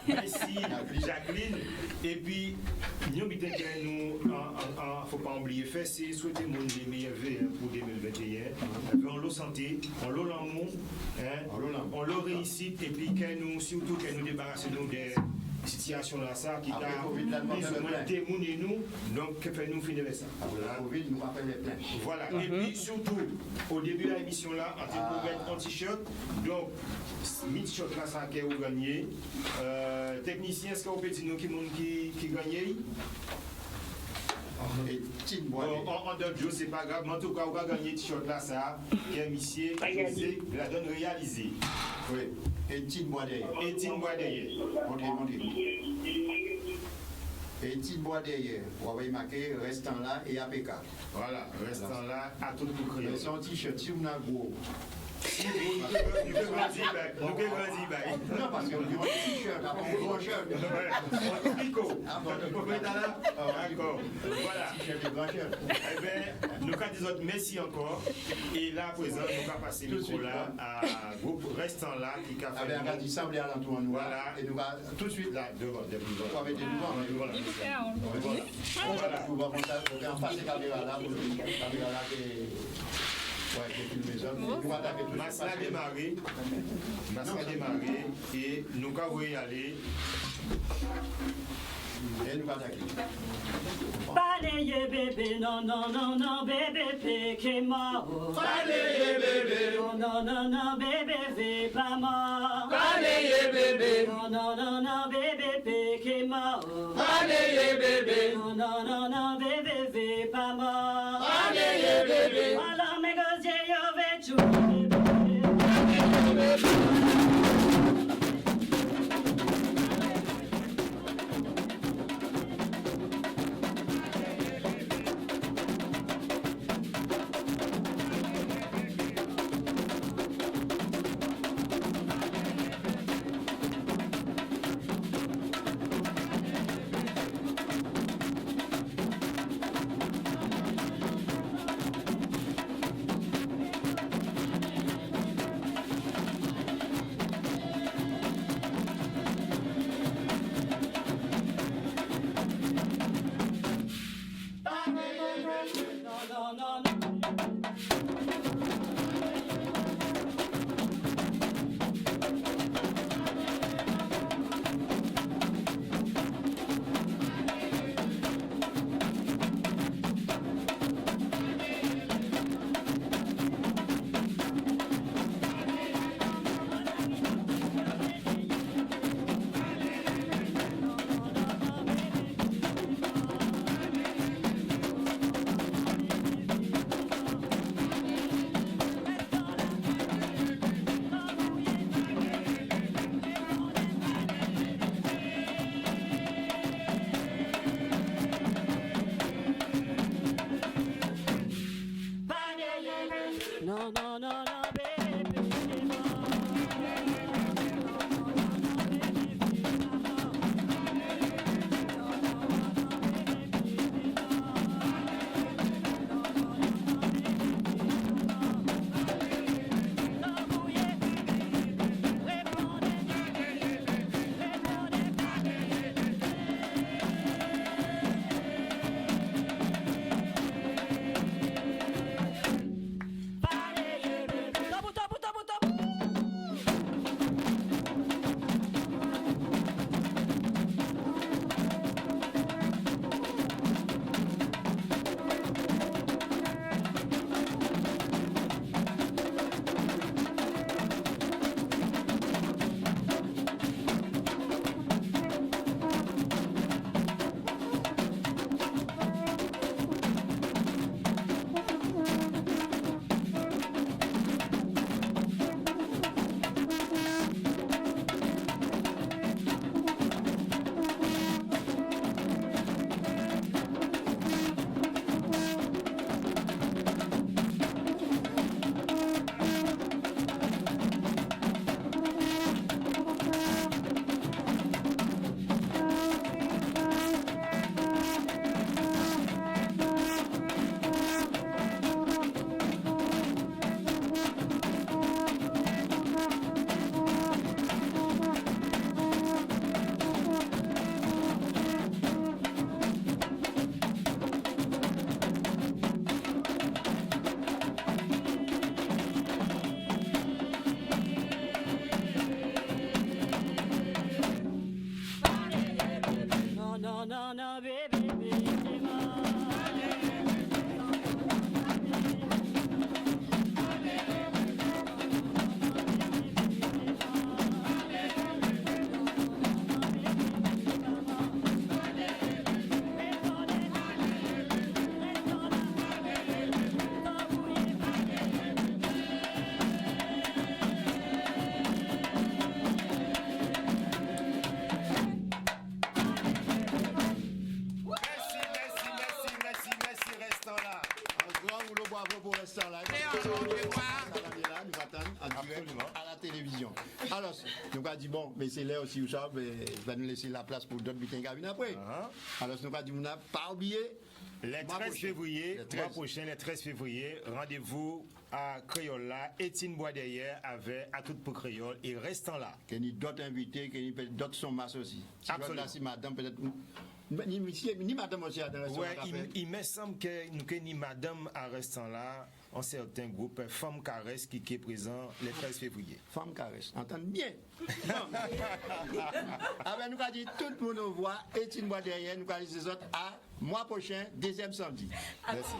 Merci Jacqueline. Et puis, nous, il ne faut pas oublier, c'est souhaiter les meilleurs vœux pour 2021. On l'a santé, on l'a l'amour, on l'a réussite, et puis surtout qu'elle nous débarrasse des situations là, ça qui a témoigné nous, donc que fait nous finir avec ça. Après la Covid, nous rappelle les pleins. Voilà, et puis surtout, au début de l'émission là, on peut mettre un t-shirt, donc, mid-shot là, ça qui est gagné. Technicien, est-ce que vous pouvez dire nous qui gagne? En d'autres jours, c'est pas grave, mais en tout cas, on va gagner le t-shirt là, ça, qui est monsieur, qui la donne réalisée. Oui, Étienne Boisdeye. Étienne Boisdeye. Montrez. Étienne Boisdeye, on va y marquer restant là et APK. Voilà, restant là, à tout le créole. C'est un t-shirt, si on a gros. Nous pouvons grandir. Non, parce qu'on dit un t-shirt, un gros shirt. Un tricot. D'accord. Voilà. Eh bien, nous avons dit merci encore. Et là, à présent, nous allons passer le micro là à groupe restant là qui a fait. On a dit sembler à l'entour nous. Voilà. Et nous va tout de suite là, devant. On va mettre devant. Voilà. On va passer la caméra là pour la caméra là qui est. Masla démarré et nous allons y aller. Et nous allons attaquer. Balayez bébé, non, bébé, péché mort. Balayez bébé, non, bébé, vé pas mort. Balayez bébé, non, bébé, péché mort. Balayez bébé, non, bébé, vé pas mort. Balayez bébé, alors mes gosiers, yo vais tout bébé. attendre en direct à la télévision. Alors, nous avons dit, bon, mais c'est là aussi, vous savez, va nous laisser la place pour d'autres meetings qui viennent après. Alors, nous avons dit, on n'a pas oublié. Le 13 février, mois prochain, le 13 février, rendez-vous à Créola, Étienne Boisderrière avec À Toute pour Créole et restant là. Il y a d'autres invités, il y a d'autres sont masses aussi. Absolument. Si madame peut-être. Ni madame aussi à dans ouais, il me semble que nous ni madame à restant là, un certain groupe Femmes Caresse qui est présent le 13 février. Femmes Caresse, entendez bien. Alors nous avons dit tout le monde voit Étienne Boisderrière, nous avons dit les autres à mois prochain, deuxième samedi. Merci.